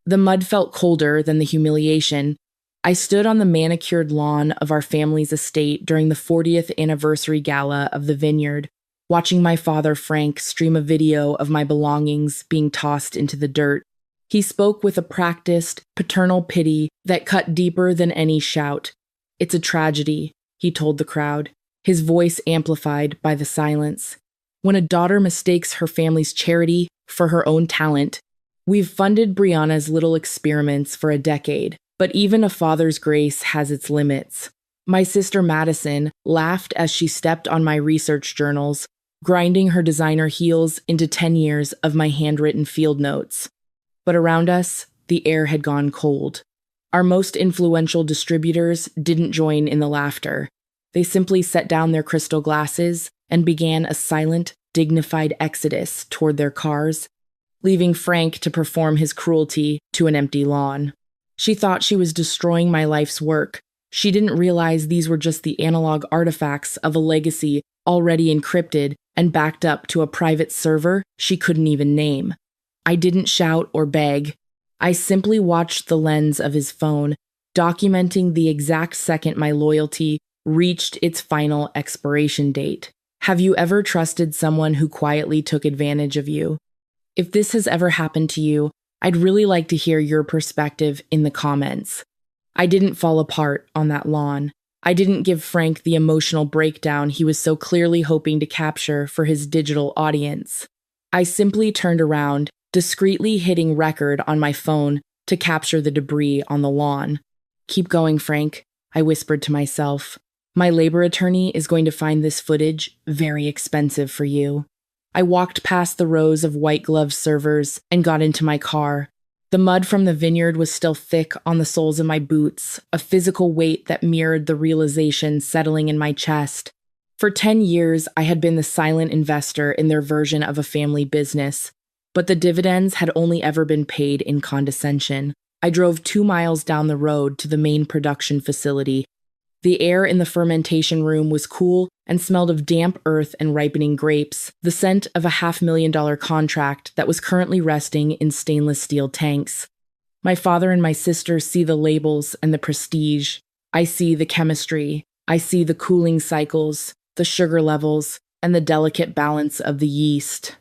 The mud felt colder than the humiliation. I stood on the manicured lawn of our family's estate during the 40th anniversary gala of the vineyard, watching my father Frank stream a video of my belongings being tossed into the dirt. He spoke with a practiced, paternal pity that cut deeper than any shout. "It's a tragedy," he told the crowd, his voice amplified by the silence. "When a daughter mistakes her family's charity for her own talent." We've funded Brianna's little experiments for a decade, but even a father's grace has its limits. My sister Madison laughed as she stepped on my research journals, grinding her designer heels into 10 years of my handwritten field notes. But around us, the air had gone cold. Our most influential distributors didn't join in the laughter. They simply set down their crystal glasses and began a silent, dignified exodus toward their cars, leaving Frank to perform his cruelty to an empty lawn. She thought she was destroying my life's work. She didn't realize these were just the analog artifacts of a legacy already encrypted and backed up to a private server she couldn't even name. I didn't shout or beg. I simply watched the lens of his phone, documenting the exact second my loyalty reached its final expiration date. Have you ever trusted someone who quietly took advantage of you? If this has ever happened to you, I'd really like to hear your perspective in the comments. I didn't fall apart on that lawn. I didn't give Frank the emotional breakdown he was so clearly hoping to capture for his digital audience. I simply turned around, discreetly hitting record on my phone to capture the debris on the lawn. "Keep going, Frank," I whispered to myself. "My labor attorney is going to find this footage very expensive for you." I walked past the rows of white-gloved servers and got into my car. The mud from the vineyard was still thick on the soles of my boots, a physical weight that mirrored the realization settling in my chest. For 10 years, I had been the silent investor in their version of a family business, but the dividends had only ever been paid in condescension. I drove 2 miles down the road to the main production facility. The air in the fermentation room was cool and smelled of damp earth and ripening grapes, the scent of a $500,000 contract that was currently resting in stainless steel tanks. My father and my sister see the labels and the prestige. I see the chemistry. I see the cooling cycles, the sugar levels, and the delicate balance of the yeast.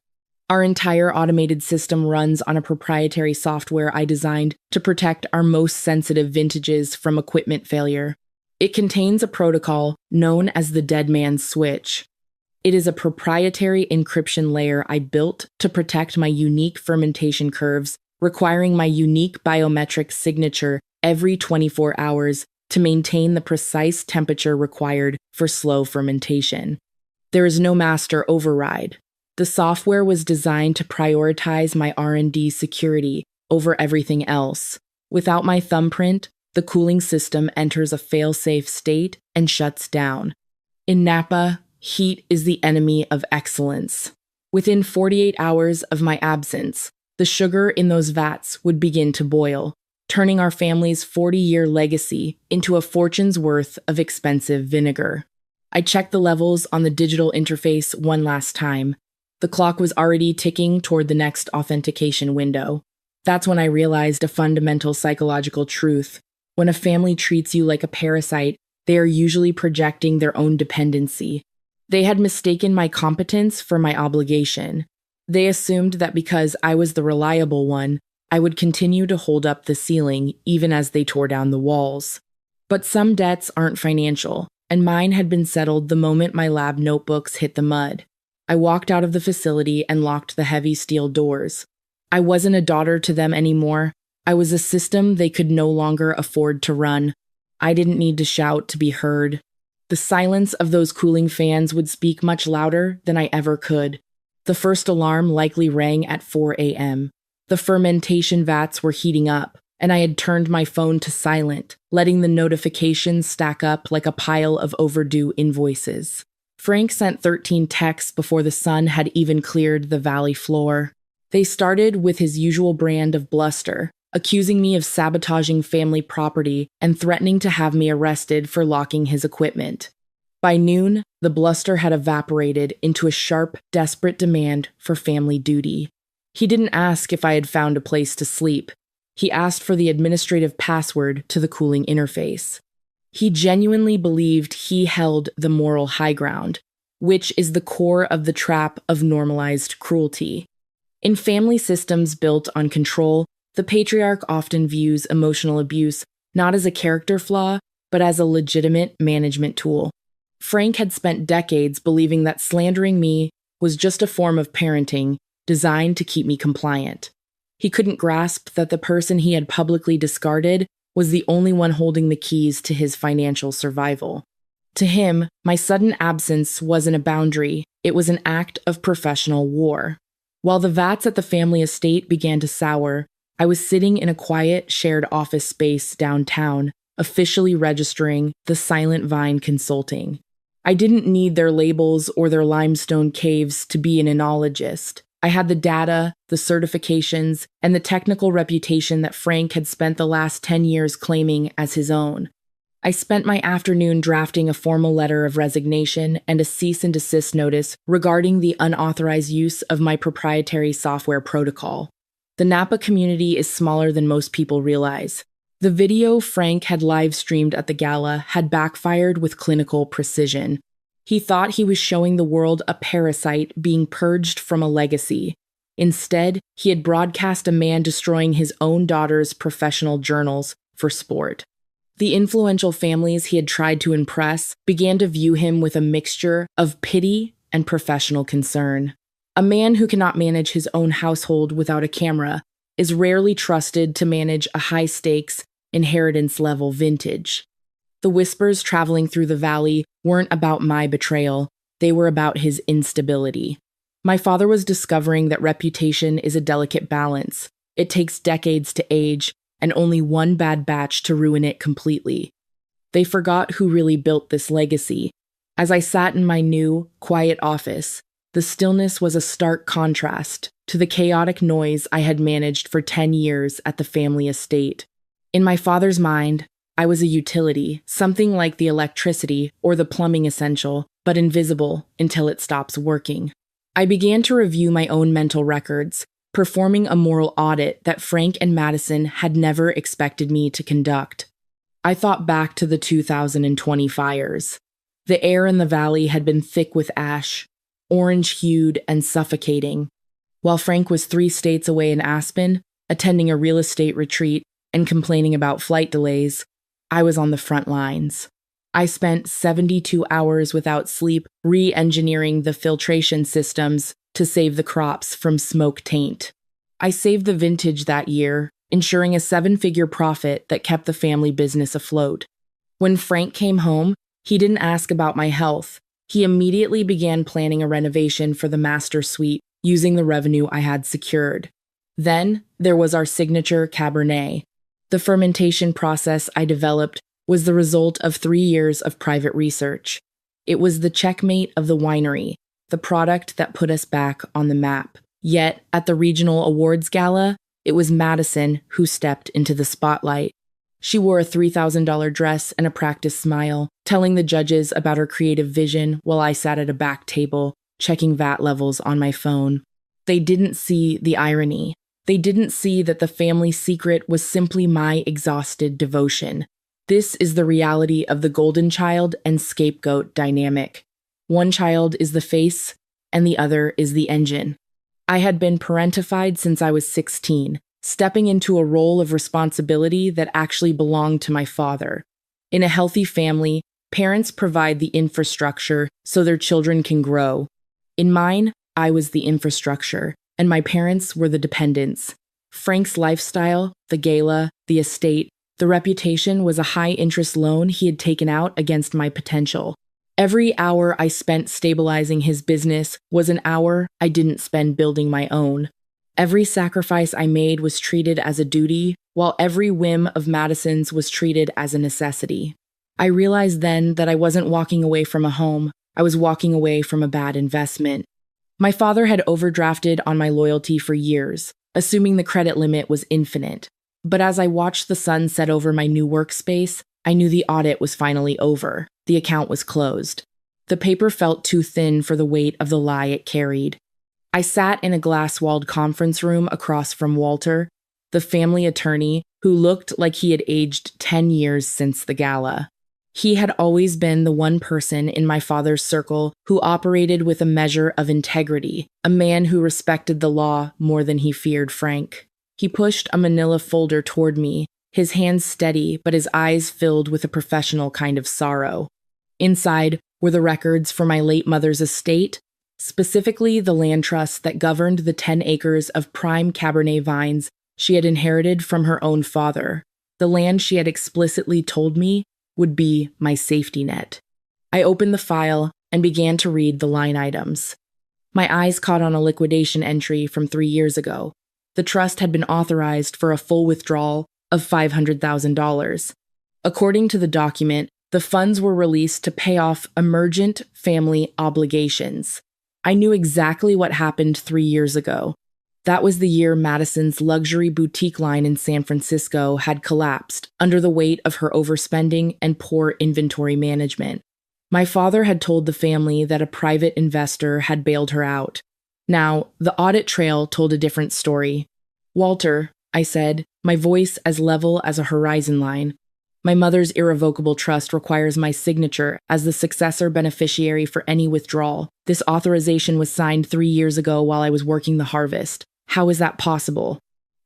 Our entire automated system runs on a proprietary software I designed to protect our most sensitive vintages from equipment failure. It contains a protocol known as the dead man's switch. It is a proprietary encryption layer I built to protect my unique fermentation curves, requiring my unique biometric signature every 24 hours to maintain the precise temperature required for slow fermentation. There is no master override. The software was designed to prioritize my R&D security over everything else. Without my thumbprint, the cooling system enters a fail-safe state and shuts down. In Napa, heat is the enemy of excellence. Within 48 hours of my absence, the sugar in those vats would begin to boil, turning our family's 40-year legacy into a fortune's worth of expensive vinegar. I checked the levels on the digital interface one last time. The clock was already ticking toward the next authentication window. That's when I realized a fundamental psychological truth. When a family treats you like a parasite, they are usually projecting their own dependency. They had mistaken my competence for my obligation. They assumed that because I was the reliable one, I would continue to hold up the ceiling even as they tore down the walls. But some debts aren't financial, and mine had been settled the moment my lab notebooks hit the mud. I walked out of the facility and locked the heavy steel doors. I wasn't a daughter to them anymore. I was a system they could no longer afford to run. I didn't need to shout to be heard. The silence of those cooling fans would speak much louder than I ever could. The first alarm likely rang at 4 a.m. The fermentation vats were heating up, and I had turned my phone to silent, letting the notifications stack up like a pile of overdue invoices. Frank sent 13 texts before the sun had even cleared the valley floor. They started with his usual brand of bluster, accusing me of sabotaging family property and threatening to have me arrested for locking his equipment. By noon, the bluster had evaporated into a sharp, desperate demand for family duty. He didn't ask if I had found a place to sleep. He asked for the administrative password to the cooling interface. He genuinely believed he held the moral high ground, which is the core of the trap of normalized cruelty. In family systems built on control, the patriarch often views emotional abuse not as a character flaw, but as a legitimate management tool. Frank had spent decades believing that slandering me was just a form of parenting designed to keep me compliant. He couldn't grasp that the person he had publicly discarded was the only one holding the keys to his financial survival. To him, my sudden absence wasn't a boundary, it was an act of professional war. While the vats at the family estate began to sour, I was sitting in a quiet, shared office space downtown, officially registering the Silent Vine Consulting. I didn't need their labels or their limestone caves to be an enologist. I had the data, the certifications, and the technical reputation that Frank had spent the last 10 years claiming as his own. I spent my afternoon drafting a formal letter of resignation and a cease and desist notice regarding the unauthorized use of my proprietary software protocol. The Napa community is smaller than most people realize. The video Frank had live-streamed at the gala had backfired with clinical precision. He thought he was showing the world a parasite being purged from a legacy. Instead, he had broadcast a man destroying his own daughter's professional journals for sport. The influential families he had tried to impress began to view him with a mixture of pity and professional concern. A man who cannot manage his own household without a camera is rarely trusted to manage a high-stakes, inheritance-level vintage. The whispers traveling through the valley weren't about my betrayal, they were about his instability. My father was discovering that reputation is a delicate balance. It takes decades to age, and only one bad batch to ruin it completely. They forgot who really built this legacy. As I sat in my new, quiet office, the stillness was a stark contrast to the chaotic noise I had managed for 10 years at the family estate. In my father's mind, I was a utility, something like the electricity or the plumbing essential, but invisible until it stops working. I began to review my own mental records, performing a moral audit that Frank and Madison had never expected me to conduct. I thought back to the 2020 fires. The air in the valley had been thick with ash, orange-hued and suffocating. While Frank was 3 states away in Aspen, attending a real estate retreat and complaining about flight delays, I was on the front lines. I spent 72 hours without sleep re-engineering the filtration systems to save the crops from smoke taint. I saved the vintage that year, ensuring a 7-figure profit that kept the family business afloat. When Frank came home, he didn't ask about my health. He immediately began planning a renovation for the master suite using the revenue I had secured. Then there was our signature Cabernet. The fermentation process I developed was the result of 3 years of private research. It was the checkmate of the winery, the product that put us back on the map. Yet, at the regional awards gala, it was Madison who stepped into the spotlight. She wore a $3,000 dress and a practiced smile, telling the judges about her creative vision while I sat at a back table, checking VAT levels on my phone. They didn't see the irony. They didn't see that the family secret was simply my exhausted devotion. This is the reality of the golden child and scapegoat dynamic. One child is the face, and the other is the engine. I had been parentified since I was 16, stepping into a role of responsibility that actually belonged to my father. In a healthy family, parents provide the infrastructure so their children can grow. In mine, I was the infrastructure, and my parents were the dependents. Frank's lifestyle, the gala, the estate, the reputation was a high-interest loan he had taken out against my potential. Every hour I spent stabilizing his business was an hour I didn't spend building my own. Every sacrifice I made was treated as a duty, while every whim of Madison's was treated as a necessity. I realized then that I wasn't walking away from a home, I was walking away from a bad investment. My father had overdrafted on my loyalty for years, assuming the credit limit was infinite. But as I watched the sun set over my new workspace, I knew the audit was finally over. The account was closed. The paper felt too thin for the weight of the lie it carried. I sat in a glass-walled conference room across from Walter, the family attorney who looked like he had aged 10 years since the gala. He had always been the one person in my father's circle who operated with a measure of integrity, a man who respected the law more than he feared Frank. He pushed a manila folder toward me, his hands steady but his eyes filled with a professional kind of sorrow. Inside were the records for my late mother's estate, specifically the land trust that governed the 10 acres of prime Cabernet vines she had inherited from her own father, the land she had explicitly told me would be my safety net. I opened the file and began to read the line items. My eyes caught on a liquidation entry from 3 years ago. The trust had been authorized for a full withdrawal of $500,000. According to the document, the funds were released to pay off emergent family obligations. I knew exactly what happened 3 years ago. That was the year Madison's luxury boutique line in San Francisco had collapsed under the weight of her overspending and poor inventory management. My father had told the family that a private investor had bailed her out. Now, the audit trail told a different story. "Walter," I said, my voice as level as a horizon line, "my mother's irrevocable trust requires my signature as the successor beneficiary for any withdrawal. This authorization was signed 3 years ago while I was working the harvest. How is that possible?"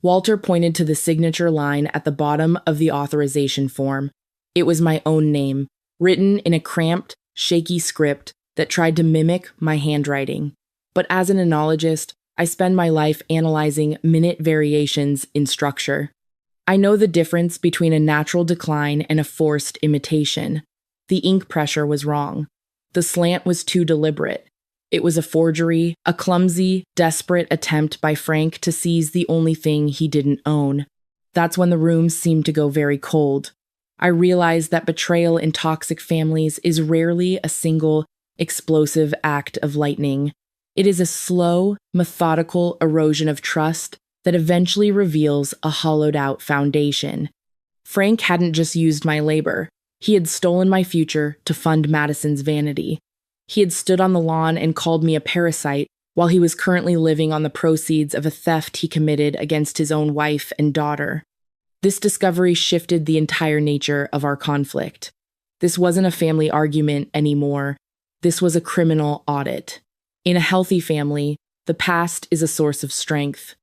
Walter pointed to the signature line at the bottom of the authorization form. It was my own name, written in a cramped, shaky script that tried to mimic my handwriting. But as an enologist, I spend my life analyzing minute variations in structure. I know the difference between a natural decline and a forced imitation. The ink pressure was wrong. The slant was too deliberate. It was a forgery, a clumsy, desperate attempt by Frank to seize the only thing he didn't own. That's when the room seemed to go very cold. I realized that betrayal in toxic families is rarely a single, explosive act of lightning. It is a slow, methodical erosion of trust that eventually reveals a hollowed-out foundation. Frank hadn't just used my labor. He had stolen my future to fund Madison's vanity. He had stood on the lawn and called me a parasite while he was currently living on the proceeds of a theft he committed against his own wife and daughter. This discovery shifted the entire nature of our conflict. This wasn't a family argument anymore. This was a criminal audit. In a healthy family, the past is a source of strength.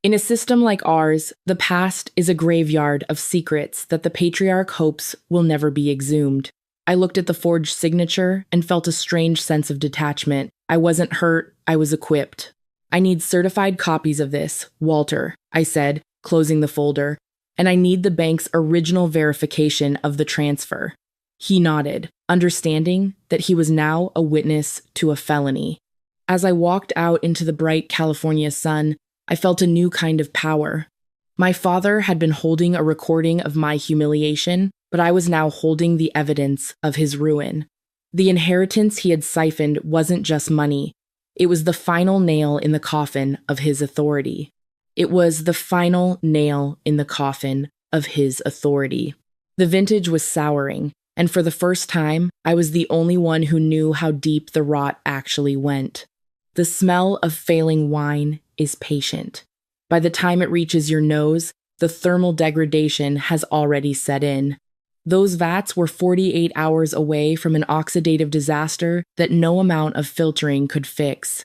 In a system like ours, the past is a graveyard of secrets that the patriarch hopes will never be exhumed. I looked at the forged signature and felt a strange sense of detachment. I wasn't hurt, I was equipped. "I need certified copies of this, Walter," I said, closing the folder, "and I need the bank's original verification of the transfer." He nodded, understanding that he was now a witness to a felony. As I walked out into the bright California sun, I felt a new kind of power. My father had been holding a recording of my humiliation, but I was now holding the evidence of his ruin. The inheritance he had siphoned wasn't just money. It was the final nail in the coffin of his authority. It was the final nail in the coffin of his authority. The vintage was souring, and for the first time, I was the only one who knew how deep the rot actually went. The smell of failing wine is patient. By the time it reaches your nose, the thermal degradation has already set in. Those vats were 48 hours away from an oxidative disaster that no amount of filtering could fix.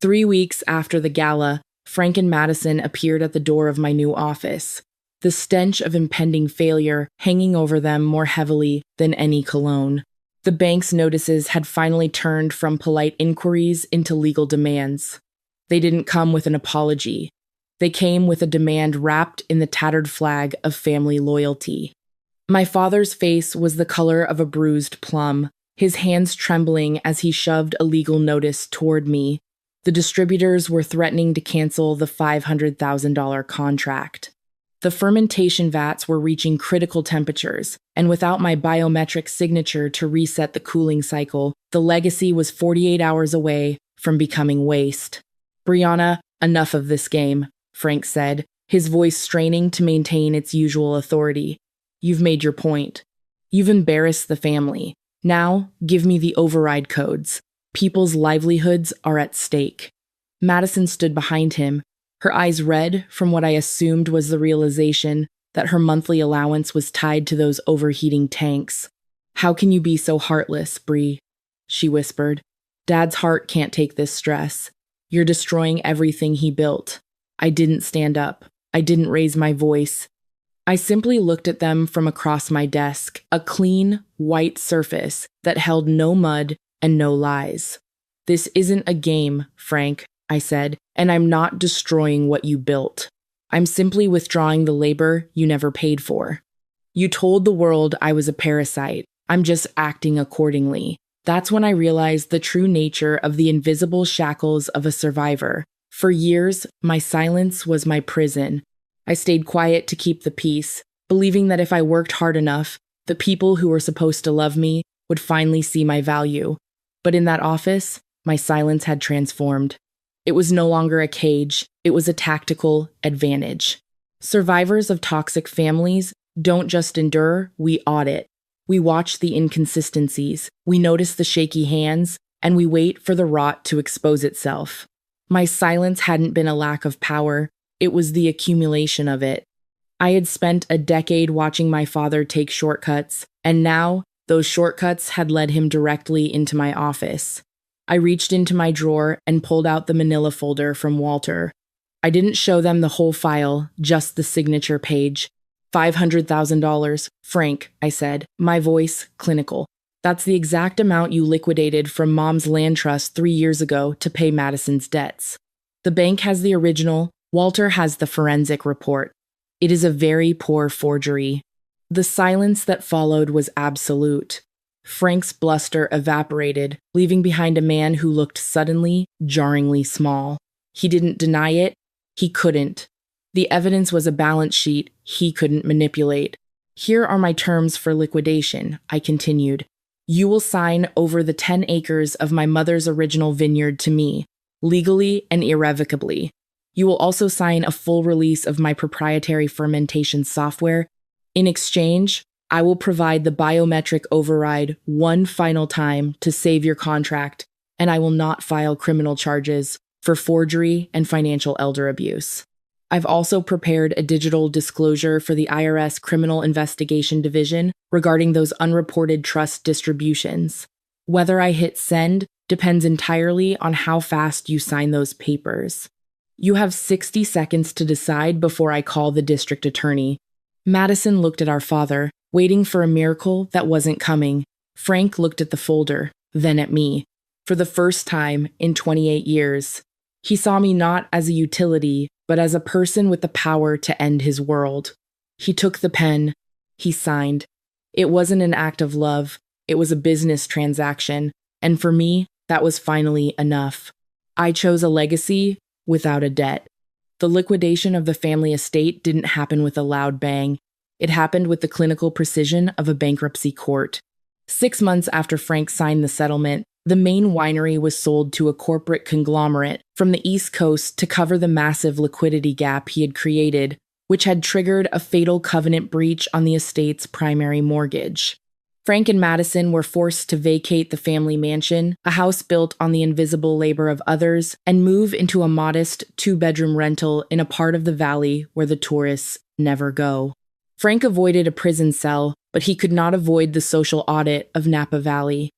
3 weeks after the gala, Frank and Madison appeared at the door of my new office, the stench of impending failure hanging over them more heavily than any cologne. The bank's notices had finally turned from polite inquiries into legal demands. They didn't come with an apology. They came with a demand wrapped in the tattered flag of family loyalty. My father's face was the color of a bruised plum, his hands trembling as he shoved a legal notice toward me. The distributors were threatening to cancel the $500,000 contract. The fermentation vats were reaching critical temperatures, and without my biometric signature to reset the cooling cycle, the legacy was 48 hours away from becoming waste. "Brianna, enough of this game," Frank said, his voice straining to maintain its usual authority. "You've made your point. You've embarrassed the family. Now, give me the override codes. People's livelihoods are at stake." Madison stood behind him, her eyes red from what I assumed was the realization that her monthly allowance was tied to those overheating tanks. "How can you be so heartless, Bree?" she whispered. "Dad's heart can't take this stress. You're destroying everything he built." I didn't stand up. I didn't raise my voice. I simply looked at them from across my desk, a clean, white surface that held no mud and no lies. "This isn't a game, Frank," I said, "and I'm not destroying what you built. I'm simply withdrawing the labor you never paid for. You told the world I was a parasite. I'm just acting accordingly." That's when I realized the true nature of the invisible shackles of a survivor. For years, my silence was my prison. I stayed quiet to keep the peace, believing that if I worked hard enough, the people who were supposed to love me would finally see my value. But in that office, my silence had transformed. It was no longer a cage, it was a tactical advantage. Survivors of toxic families don't just endure, we audit. We watch the inconsistencies, we notice the shaky hands, and we wait for the rot to expose itself. My silence hadn't been a lack of power, it was the accumulation of it. I had spent a decade watching my father take shortcuts, and now those shortcuts had led him directly into my office. I reached into my drawer and pulled out the manila folder from Walter. I didn't show them the whole file, just the signature page. $500,000, Frank, I said, my voice clinical. That's the exact amount you liquidated from Mom's land trust 3 years ago to pay Madison's debts. The bank has the original, Walter has the forensic report. It is a very poor forgery. The silence that followed was absolute. Frank's bluster evaporated, leaving behind a man who looked suddenly, jarringly small. He didn't deny it. He couldn't. The evidence was a balance sheet he couldn't manipulate. "Here are my terms for liquidation," I continued. "You will sign over the 10 acres of my mother's original vineyard to me, legally and irrevocably. You will also sign a full release of my proprietary fermentation software. In exchange, I will provide the biometric override one final time to save your contract, and I will not file criminal charges for forgery and financial elder abuse. I've also prepared a digital disclosure for the IRS Criminal Investigation Division regarding those unreported trust distributions. Whether I hit send depends entirely on how fast you sign those papers. You have 60 seconds to decide before I call the district attorney." Madison looked at our father, waiting for a miracle that wasn't coming. Frank looked at the folder, then at me. For the first time in 28 years, he saw me not as a utility, but as a person with the power to end his world. He took the pen. He signed. It wasn't an act of love. It was a business transaction. And for me, that was finally enough. I chose a legacy without a debt. The liquidation of the family estate didn't happen with a loud bang. It happened with the clinical precision of a bankruptcy court. 6 months after Frank signed the settlement, the main winery was sold to a corporate conglomerate from the East Coast to cover the massive liquidity gap he had created, which had triggered a fatal covenant breach on the estate's primary mortgage. Frank and Madison were forced to vacate the family mansion, a house built on the invisible labor of others, and move into a modest 2-bedroom rental in a part of the valley where the tourists never go. Frank avoided a prison cell, but he could not avoid the social audit of Napa Valley.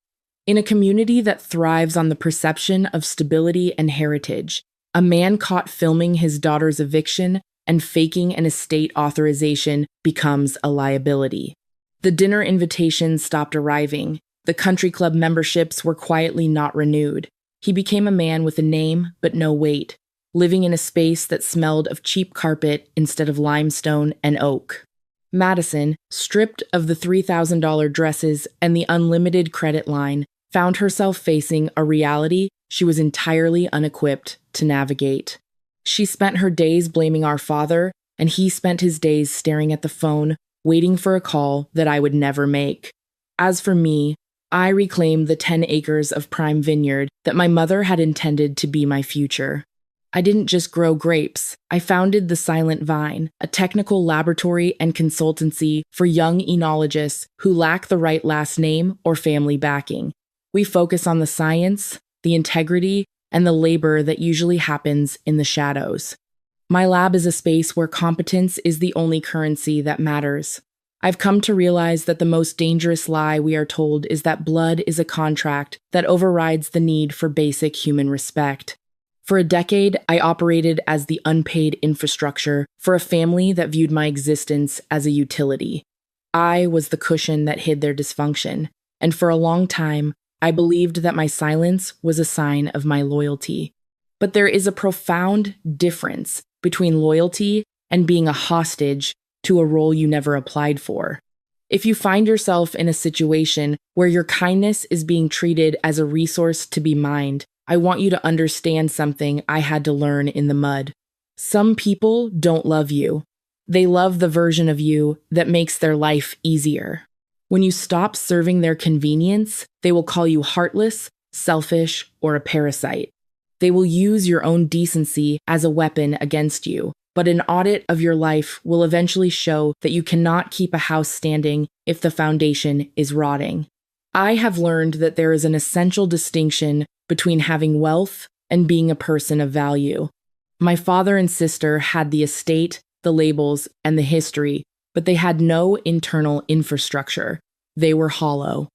In a community that thrives on the perception of stability and heritage, a man caught filming his daughter's eviction and faking an estate authorization becomes a liability. The dinner invitations stopped arriving. The country club memberships were quietly not renewed. He became a man with a name but no weight, living in a space that smelled of cheap carpet instead of limestone and oak. Madison, stripped of the $3,000 dresses and the unlimited credit line, found herself facing a reality she was entirely unequipped to navigate. She spent her days blaming our father, and he spent his days staring at the phone, waiting for a call that I would never make. As for me, I reclaimed the 10 acres of prime vineyard that my mother had intended to be my future. I didn't just grow grapes. I founded the Silent Vine, a technical laboratory and consultancy for young enologists who lack the right last name or family backing. We focus on the science, the integrity, and the labor that usually happens in the shadows. My lab is a space where competence is the only currency that matters. I've come to realize that the most dangerous lie we are told is that blood is a contract that overrides the need for basic human respect. For a decade, I operated as the unpaid infrastructure for a family that viewed my existence as a utility. I was the cushion that hid their dysfunction, and for a long time, I believed that my silence was a sign of my loyalty. But there is a profound difference between loyalty and being a hostage to a role you never applied for. If you find yourself in a situation where your kindness is being treated as a resource to be mined, I want you to understand something I had to learn in the mud. Some people don't love you. They love the version of you that makes their life easier. When you stop serving their convenience, they will call you heartless, selfish, or a parasite. They will use your own decency as a weapon against you, but an audit of your life will eventually show that you cannot keep a house standing if the foundation is rotting. I have learned that there is an essential distinction between having wealth and being a person of value. My father and sister had the estate, the labels, and the history, but they had no internal infrastructure. They were hollow.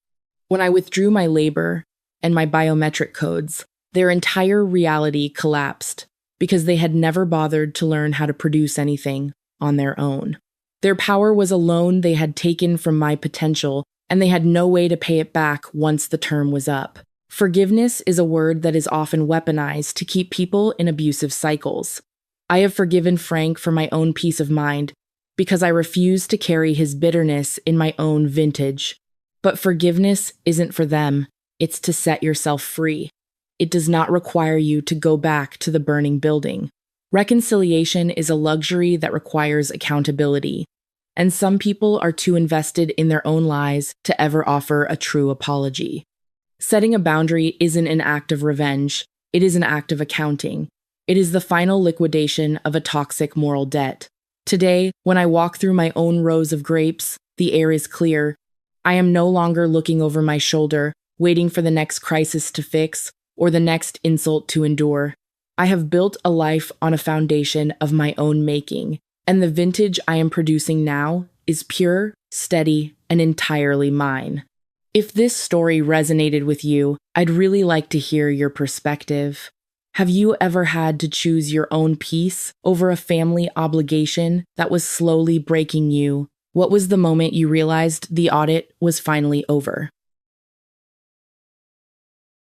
When I withdrew my labor and my biometric codes, their entire reality collapsed because they had never bothered to learn how to produce anything on their own. Their power was a loan they had taken from my potential, and they had no way to pay it back once the term was up. Forgiveness is a word that is often weaponized to keep people in abusive cycles. I have forgiven Frank for my own peace of mind because I refuse to carry his bitterness in my own vintage. But forgiveness isn't for them. It's to set yourself free. It does not require you to go back to the burning building. Reconciliation is a luxury that requires accountability, and some people are too invested in their own lies to ever offer a true apology. Setting a boundary isn't an act of revenge, it is an act of accounting. It is the final liquidation of a toxic moral debt. Today, when I walk through my own rows of grapes, the air is clear. I am no longer looking over my shoulder, waiting for the next crisis to fix or the next insult to endure. I have built a life on a foundation of my own making, and the vintage I am producing now is pure, steady, and entirely mine. If this story resonated with you, I'd really like to hear your perspective. Have you ever had to choose your own peace over a family obligation that was slowly breaking you? What was the moment you realized the audit was finally over?